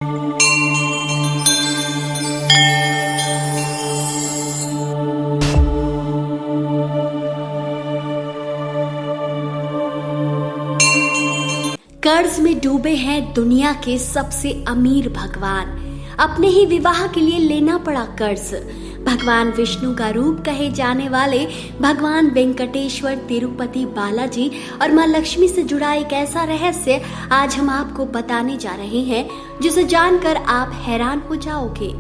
कर्ज में डूबे हैं दुनिया के सबसे अमीर भगवान। अपने ही विवाह के लिए लेना पड़ा कर्ज। भगवान विष्णु का रूप कहे जाने वाले भगवान वेंकटेश्वर, तिरुपति बालाजी और मां लक्ष्मी से जुड़ा एक ऐसा रहस्य आज हम आपको बताने जा रहे हैं जिसे जानकर आप हैरान हो जाओगे।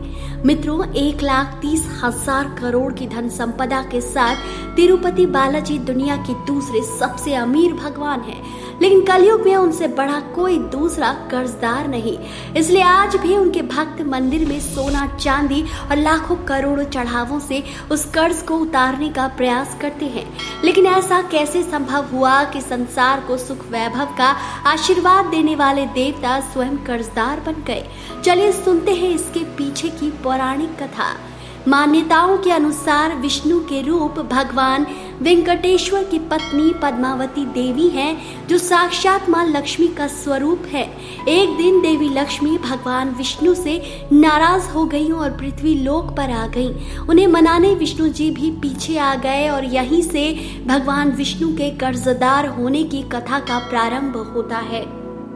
मित्रों, 1,30,000 करोड़ की धन संपदा के साथ तिरुपति बालाजी दुनिया के दूसरे सबसे अमीर भगवान हैं, लेकिन कलयुग में उनसे बड़ा कोई दूसरा कर्जदार नहीं। इसलिए आज भी उनके भक्त मंदिर में सोना, चांदी और लाखों करोड़ों चढ़ावों से उस कर्ज को उतारने का प्रयास करते हैं। लेकिन ऐसा कैसे संभव हुआ कि संसार को सुख वैभव का आशीर्वाद देने वाले देवता स्वयं कर्जदार बन गए? चलिए सुनते हैं इसके पीछे की पौराणिक कथा। मान्यताओं के अनुसार विष्णु के रूप भगवान वेंकटेश्वर की पत्नी पद्मावती देवी हैं, जो साक्षात मां लक्ष्मी का स्वरूप है। एक दिन देवी लक्ष्मी भगवान विष्णु से नाराज हो गईं और पृथ्वी लोक पर आ गईं। उन्हें मनाने विष्णु जी भी पीछे आ गए और यहीं से भगवान विष्णु के कर्जदार होने की कथा का प्रारंभ होता है।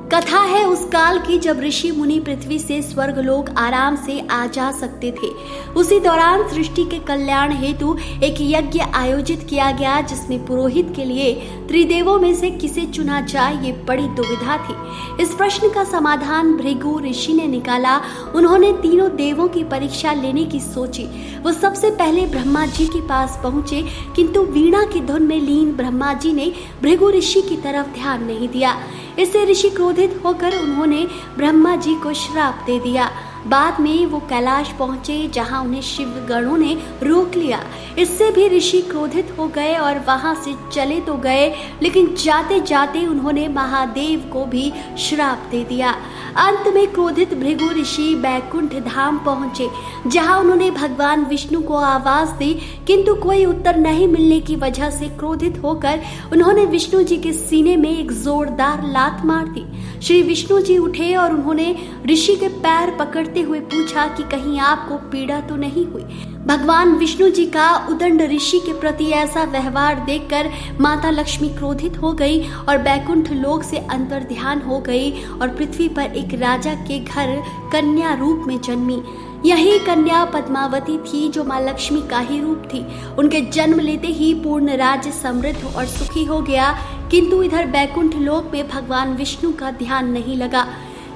कथा है उस काल की जब ऋषि मुनि पृथ्वी से स्वर्ग लोक आराम से आ जा सकते थे। उसी दौरान सृष्टि के कल्याण हेतु एक यज्ञ आयोजित किया गया, जिसमें पुरोहित के लिए त्रिदेवों में से किसे चुना जाए, ये बड़ी दुविधा थी। इस प्रश्न का समाधान भृगु ऋषि ने निकाला। उन्होंने तीनों देवों की परीक्षा लेने की सोची। वो सबसे पहले ब्रह्मा जी के पास पहुंचे, किंतु वीणा की धुन में लीन ब्रह्मा जी ने भृगु ऋषि की तरफ ध्यान नहीं दिया। इससे ऋषि क्रोधित होकर उन्होंने ब्रह्मा जी को श्राप दे दिया। बाद में वो कैलाश पहुंचे, जहां उन्हें शिव गणों ने रोक लिया। इससे भी ऋषि क्रोधित हो गए और वहां से चले तो गए, लेकिन जाते जाते उन्होंने महादेव को भी श्राप दे दिया। अंत में क्रोधित भृगु ऋषि बैकुंठ धाम पहुंचे, जहां उन्होंने भगवान विष्णु को आवाज दी, किंतु कोई उत्तर नहीं मिलने की वजह से क्रोधित होकर उन्होंने विष्णु जी के सीने में एक जोरदार लात मार दी। श्री विष्णु जी उठे और उन्होंने ऋषि के पैर पकड़ते हुए पूछा कि कहीं आपको पीड़ा तो नहीं हुई। भगवान विष्णु जी का उदंड ऋषि के प्रति ऐसा व्यवहार देखकर माता लक्ष्मी क्रोधित हो गई और बैकुंठ लोक से अंतर ध्यान हो गई और पृथ्वी पर एक राजा के घर कन्या रूप में जन्मी। यही कन्या पद्मावती थी, जो मां लक्ष्मी का ही रूप थी। उनके जन्म लेते ही पूर्ण राज्य समृद्ध और सुखी हो गया, किंतु इधर बैकुंठ लोक में भगवान विष्णु का ध्यान नहीं लगा।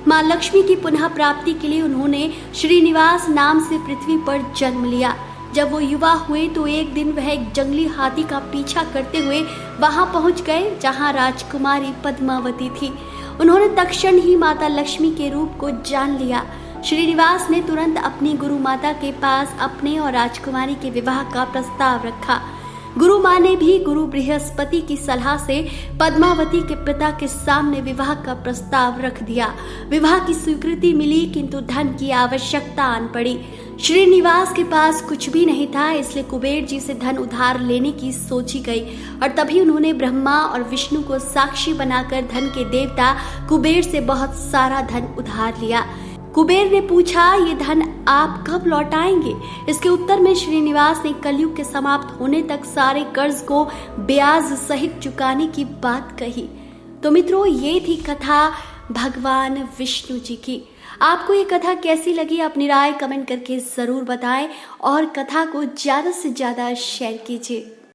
मां लक्ष्मी की पुनः प्राप्ति के लिए उन्होंने श्रीनिवास नाम से पृथ्वी पर जन्म लिया। जब वो युवा हुए तो एक दिन वह एक जंगली हाथी का पीछा करते हुए वहां पहुंच गए, जहां राजकुमारी पद्मावती थी। उन्होंने तत्क्षण ही माता लक्ष्मी के रूप को जान लिया। श्रीनिवास ने तुरंत अपनी गुरु माता के पास अपने और राजकुमारी के विवाह का प्रस्ताव रखा। गुरु माँ ने भी गुरु बृहस्पति की सलाह से पद्मावती के पिता के सामने विवाह का प्रस्ताव रख दिया। विवाह की स्वीकृति मिली, किंतु धन की आवश्यकता आन पड़ी। श्रीनिवास के पास कुछ भी नहीं था, इसलिए कुबेर जी से धन उधार लेने की सोची गई और तभी उन्होंने ब्रह्मा और विष्णु को साक्षी बनाकर धन के देवता कुबेर से बहुत सारा धन उधार लिया। कुबेर ने पूछा, ये धन आप कब लौटाएंगे? इसके उत्तर में श्रीनिवास ने कलयुग के समाप्त होने तक सारे कर्ज को ब्याज सहित चुकाने की बात कही। तो मित्रों, ये थी कथा भगवान विष्णु जी की। आपको ये कथा कैसी लगी? अपनी राय कमेंट करके जरूर बताएं और कथा को ज्यादा से ज्यादा शेयर कीजिए।